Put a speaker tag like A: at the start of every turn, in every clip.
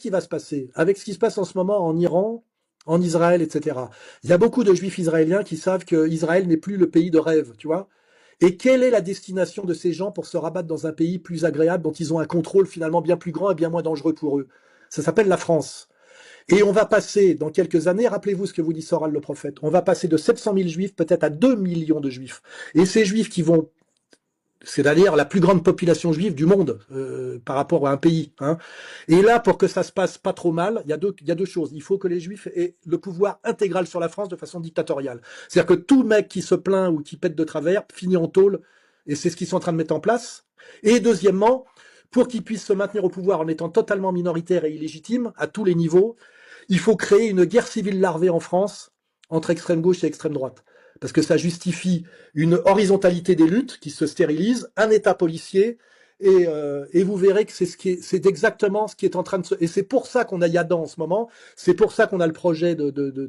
A: qui va se passer avec ce qui se passe en ce moment en Iran, en Israël, etc. Il y a beaucoup de juifs israéliens qui savent que Israël n'est plus le pays de rêve, tu vois. Et quelle est la destination de ces gens pour se rabattre dans un pays plus agréable dont ils ont un contrôle finalement bien plus grand et bien moins dangereux pour eux? Ça s'appelle la France. Et on va passer, dans quelques années, rappelez-vous ce que vous dit Soral le prophète, on va passer de 700 000 juifs peut-être à 2 millions de juifs. Et ces juifs qui vont, c'est d'ailleurs la plus grande population juive du monde par rapport à un pays. Hein. Et là, pour que ça se passe pas trop mal, il y a deux choses. Il faut que les juifs aient le pouvoir intégral sur la France de façon dictatoriale. C'est-à-dire que tout mec qui se plaint ou qui pète de travers finit en tôle, et c'est ce qu'ils sont en train de mettre en place. Et deuxièmement, pour qu'ils puissent se maintenir au pouvoir en étant totalement minoritaires et illégitimes à tous les niveaux, il faut créer une guerre civile larvée en France entre extrême gauche et extrême droite. Parce que ça justifie une horizontalité des luttes qui se stérilisent, un État policier, et vous verrez que c'est exactement ce qui est en train de se... Et c'est pour ça qu'on a Yadan en ce moment, c'est pour ça qu'on a le projet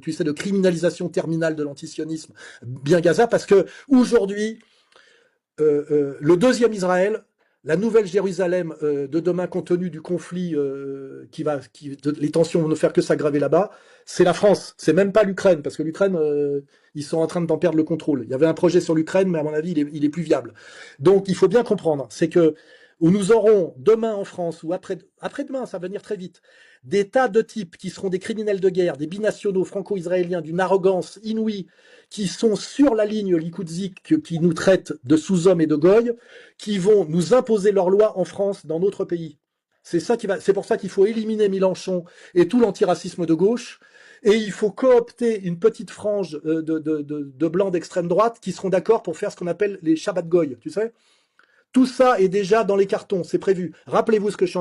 A: tu sais, de criminalisation terminale de l'antisionisme bien Gaza, parce que aujourd'hui, le deuxième Israël, la nouvelle Jérusalem de demain, compte tenu du conflit les tensions vont ne faire que s'aggraver là-bas, c'est la France. C'est même pas l'Ukraine, parce que l'Ukraine, ils sont en train d'en perdre le contrôle. Il y avait un projet sur l'Ukraine, mais à mon avis, il est plus viable. Donc, il faut bien comprendre, c'est que où nous aurons demain en France, ou après-demain, ça va venir très vite, des tas de types qui seront des criminels de guerre, des binationaux franco-israéliens d'une arrogance inouïe, qui sont sur la ligne Likoudzik, qui nous traitent de sous-hommes et de goy, qui vont nous imposer leurs lois en France, dans notre pays. C'est pour ça qu'il faut éliminer Mélenchon et tout l'antiracisme de gauche, et il faut coopter une petite frange de blancs d'extrême droite qui seront d'accord pour faire ce qu'on appelle les Shabbat Goy, tu sais. Tout ça est déjà dans les cartons, c'est prévu. Rappelez-vous ce que je suis en train